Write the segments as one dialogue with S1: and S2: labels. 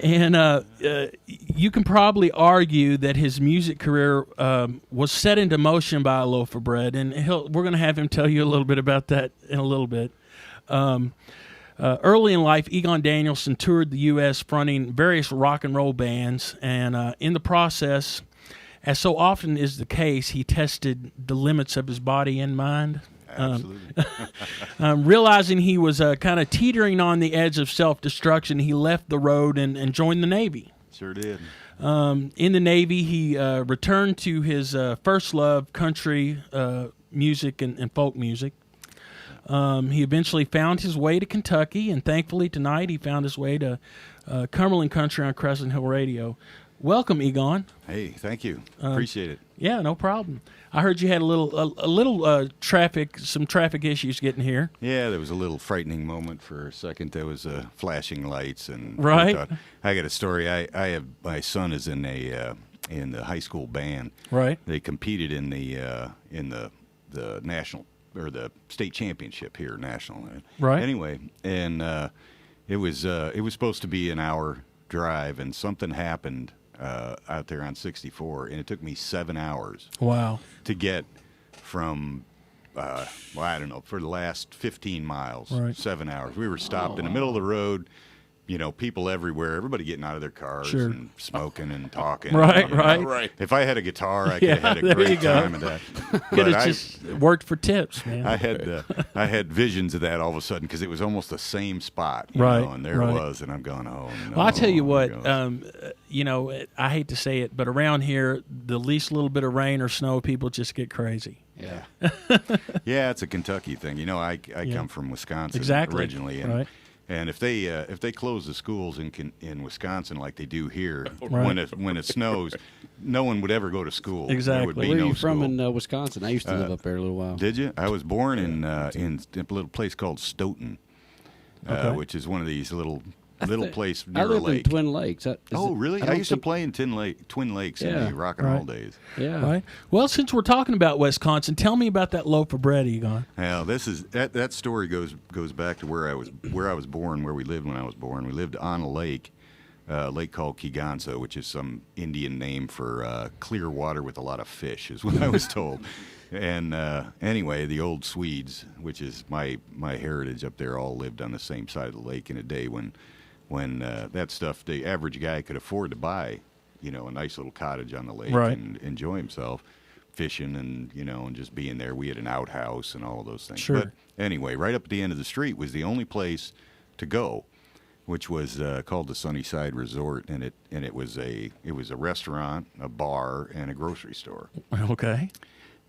S1: And you can probably argue that his music career was set into motion by a loaf of bread, and we're going to have him tell you a little bit about that in a little bit. Early in life, Egon Danielson toured the U.S. fronting various rock and roll bands, and in the process, as so often is the case, he tested the limits of his body and mind.
S2: Absolutely.
S1: Realizing he was kind of teetering on the edge of self-destruction, he left the road and joined the Navy.
S2: Sure did.
S1: In the Navy, he returned to his first love, country music and folk music. He eventually found his way to Kentucky, and thankfully tonight he found his way to Cumberland Country on Crescent Hill Radio. Welcome, Egon.
S2: Hey, thank you. Appreciate it.
S1: Yeah, no problem. I heard you had a little some traffic issues getting here.
S2: Yeah, there was a little frightening moment for a second. There was flashing lights, and
S1: right.
S2: I got a story. I have my son is in in the high school band.
S1: Right.
S2: They competed in the national or the state championship here, national.
S1: Right.
S2: Anyway, and it was supposed to be an hour drive, and something happened out there on 64, and it took me 7 hours.
S1: Wow.
S2: To get from, I don't know, for the last 15 miles,
S1: right.
S2: 7 hours. We were stopped in the middle of the road, people everywhere, everybody getting out of their cars
S1: sure.
S2: and smoking and talking.
S1: Right.
S2: If I had a guitar, I could have had a great time at that.
S1: Could have just worked for tips, man.
S2: I had visions of that all of a sudden because it was almost the same spot,
S1: right.
S2: And there it was, and I'm going, oh, no.
S1: Well, I'll tell you what, I hate to say it, but around here, the least little bit of rain or snow, people just get crazy.
S2: Yeah. Yeah, it's a Kentucky thing. I come from Wisconsin originally, and
S1: right.
S2: And if they close the schools in Wisconsin like they do here,
S1: right.
S2: when it snows, no one would ever go to school.
S1: Exactly.
S2: There would be
S3: Where are
S2: no
S3: you from
S2: school.
S3: in Wisconsin? I used to live up there a little while.
S2: Did you? I was born in a little place called Stoughton, which is one of these little place near
S3: I live
S2: a lake.
S3: in Twin Lakes.
S2: Really? I used to play in Twin Lakes in the rock and roll days.
S3: Yeah.
S1: Right. Well, since we're talking about Wisconsin, tell me about that loaf of bread, Egon.
S2: Now, that story goes back to where I was born, where we lived when I was born. We lived on a lake called Kegonsa, which is some Indian name for clear water with a lot of fish, is what I was told. And anyway, the old Swedes, which is my heritage up there, all lived on the same side of the lake in a day when that stuff, the average guy could afford to buy, a nice little cottage on the lake
S1: right.
S2: and enjoy himself fishing and, and just being there. We had an outhouse and all of those things.
S1: Sure.
S2: But anyway, right up at the end of the street was the only place to go, which was called the Sunnyside Resort, and it was a restaurant, a bar, and a grocery store.
S1: Okay.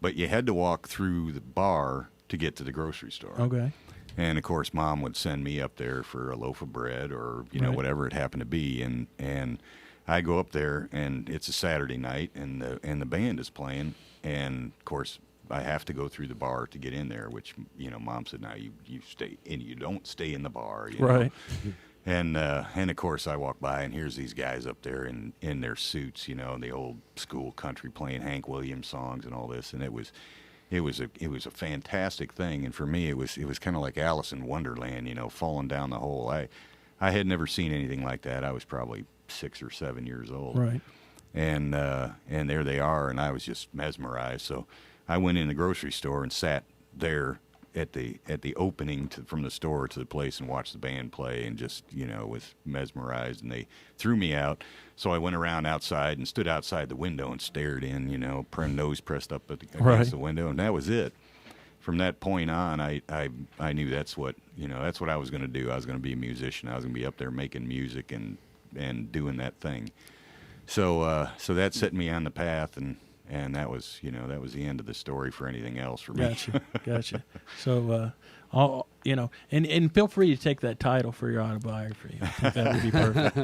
S2: But you had to walk through the bar to get to the grocery store.
S1: Okay.
S2: And of course, Mom would send me up there for a loaf of bread or
S1: right.
S2: whatever it happened to be, and I go up there, and it's a Saturday night, and the band is playing, and of course I have to go through the bar to get in there, which Mom said, "No, you stay in, you don't stay in the bar."
S1: Right.
S2: And of course I walk by, and here's these guys up there in their suits, the old school country playing Hank Williams songs and all this, and it was a fantastic thing. And for me, it was kind of like Alice in Wonderland, falling down the hole. I had never seen anything like that. I was probably 6 or 7 years old.
S1: Right.
S2: And there they are, and I was just mesmerized. So I went in the grocery store and sat there at the opening from the store to the place and watched the band play, and just was mesmerized. And they threw me out, so I went around outside and stood outside the window and stared in, nose pressed up against
S1: right.
S2: the window, and that was it. From that point on, I knew that's what I was going to do. I was going to be a musician. I was going to be up there making music and doing that thing. So that set me on the path, and that was the end of the story for anything else for me.
S1: Gotcha. So, and feel free to take that title for your autobiography. I think that would be perfect.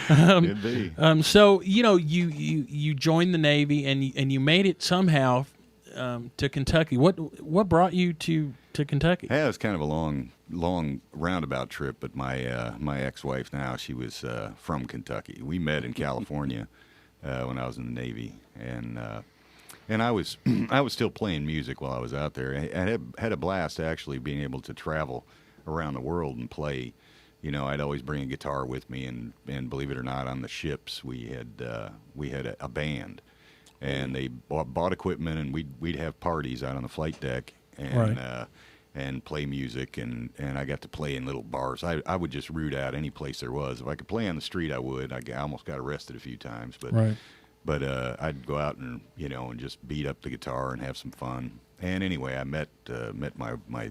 S2: Could be.
S1: So you joined the Navy, and you made it somehow to Kentucky. What brought you to Kentucky?
S2: Yeah, it was kind of a long roundabout trip, but my ex-wife now, she was from Kentucky. We met in California when I was in the Navy, and I was still playing music while I was out there. I had a blast actually being able to travel around the world and play, I'd always bring a guitar with me, and believe it or not, on the ships we had a band, and they bought equipment, and we'd have parties out on the flight deck, and play music, and I got to play in little bars. I would just root out any place there was. If I could play on the street, I would. I almost got arrested a few times, but I'd go out and and just beat up the guitar and have some fun. And anyway, I met my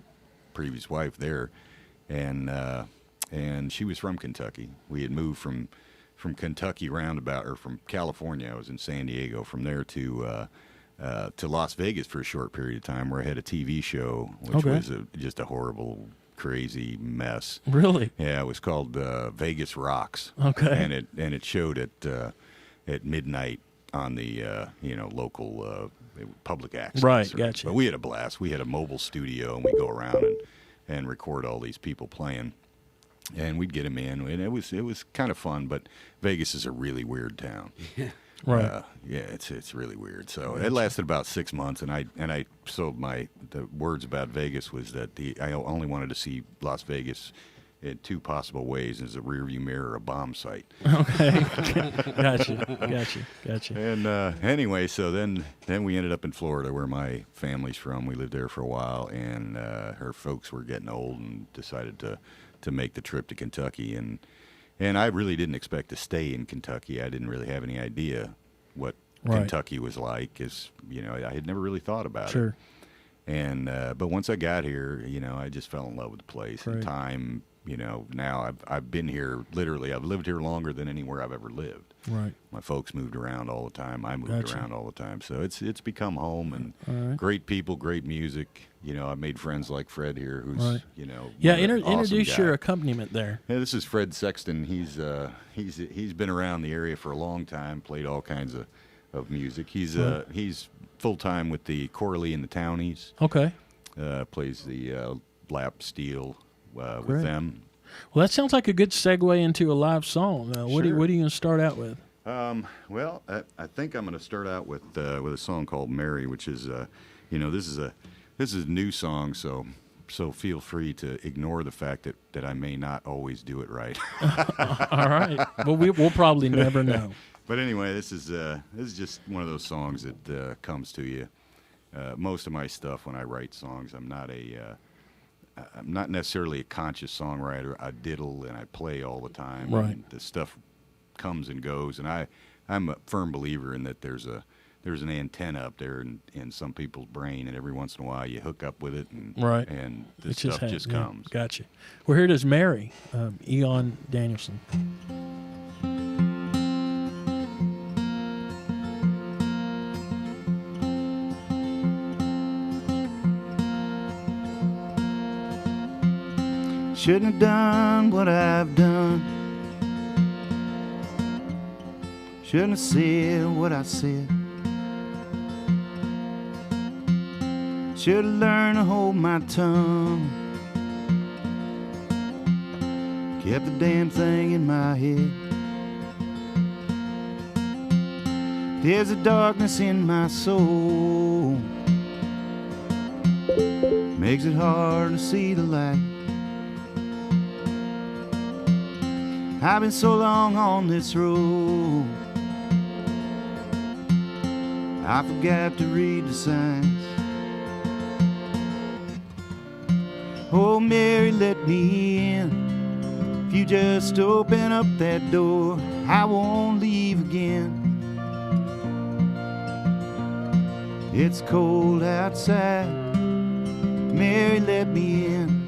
S2: previous wife there, and she was from Kentucky. We had moved from Kentucky roundabout, or from California. I was in San Diego. From there to Las Vegas for a short period of time, where I had a TV show, which was just a horrible, crazy mess.
S1: Really?
S2: Yeah, it was called Vegas Rocks.
S1: Okay.
S2: And it showed at midnight on the local public access.
S1: Right, gotcha.
S2: But we had a blast. We had a mobile studio, and we go around and record all these people playing, and we'd get them in, and it was kind of fun. But Vegas is a really weird town.
S1: Right.
S2: Yeah, it's really weird. So it lasted about 6 months, and I the words about Vegas was that I only wanted to see Las Vegas in two possible ways: as a rearview mirror or a bomb site.
S1: Okay. Gotcha.
S2: And anyway, so then we ended up in Florida, where my family's from. We lived there for a while, and her folks were getting old and decided to make the trip to Kentucky. And I really didn't expect to stay in Kentucky. I didn't really have any idea what Kentucky was like, as I had never really thought about it.
S1: Sure.
S2: And but once I got here, I just fell in love with the place.
S1: Right.
S2: And time, now I've been here literally. I've lived here longer than anywhere I've ever lived.
S1: Right.
S2: My folks moved around all the time. I moved
S1: Gotcha.
S2: around all the time. So it's become home, and
S1: All right.
S2: great people, great music. I made friends like Fred here, who's
S1: Right.
S2: Yeah,
S1: Introduce
S2: awesome guy.
S1: your accompaniment there.
S2: Yeah, this is Fred Sexton. He's been around the area for a long time. Played all kinds of music. He's full time with the Corley and the Townies.
S1: Okay.
S2: Plays the lap steel with
S1: Great.
S2: them.
S1: Well, that sounds like a good segue into a live song. What are you going to start out with?
S2: Well, I think I'm going to start out with a song called "Mary," which is this is a new song, so feel free to ignore the fact that I may not always do it right.
S1: All right. Well, we'll probably never know.
S2: But anyway, this is just one of those songs that comes to you. Most of my stuff, when I write songs, I'm not necessarily a conscious songwriter. I diddle and I play all the time.
S1: Right.
S2: And the stuff comes and goes, and I'm a firm believer in that there's an antenna up there in some people's brain, and every once in a while you hook up with it, and
S1: Right.
S2: and the
S1: It
S2: stuff just comes.
S1: Gotcha. Well, here it is, Mary, Egon Danielson.
S4: Shouldn't have done what I've done. Shouldn't have said what I said. Should have learned to hold my tongue. Kept the damn thing in my head. There's a darkness in my soul, makes it hard to see the light. I've been so long on this road, I forgot to read the signs. Oh, Mary, let me in. If you just open up that door, I won't leave again. It's cold outside. Mary, let me in.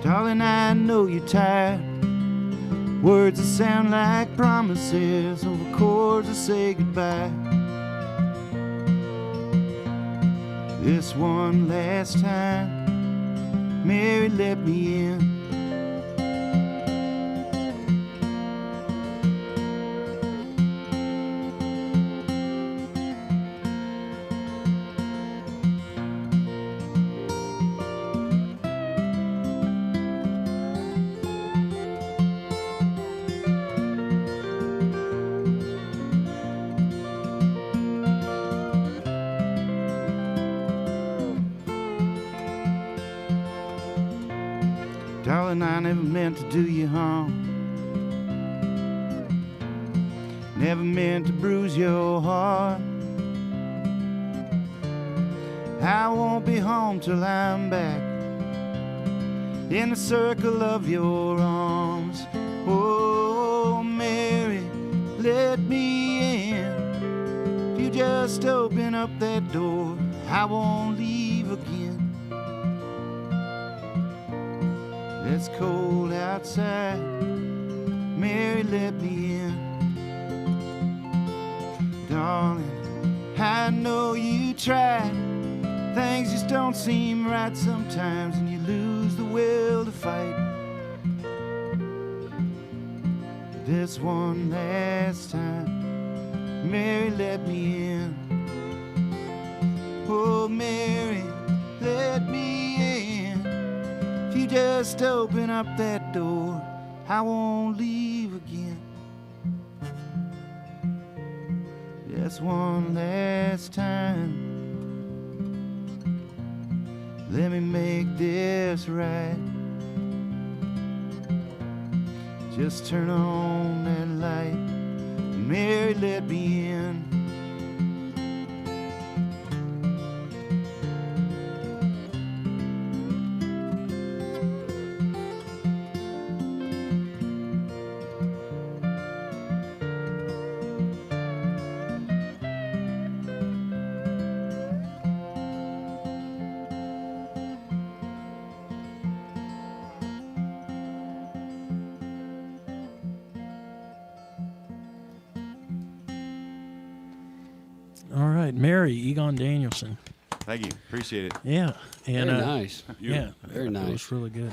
S4: Darling, I know you're tired. Words that sound like promises over chords that say goodbye. This one last time, Mary, let me in. Darling, I never meant to do you harm. Never meant to bruise your heart. I won't be home till I'm back in the circle of your arms. Oh, Mary, let me in. If you just open up that door, I won't leave again. It's cold outside. Mary, let me in. Darling, I know you tried. Things just don't seem right sometimes, and you lose the will to fight. This one last time, Mary, let me in. Oh, Mary, let me in. If you just open up that door, I won't leave again. Just one last time, let me make this right. Just turn on that light, Mary, let me in.
S1: All right, Mary, Egon Danielson.
S2: Thank you. Appreciate it.
S1: Yeah. And,
S3: Very nice.
S1: Yeah.
S3: Very nice.
S1: It was really good.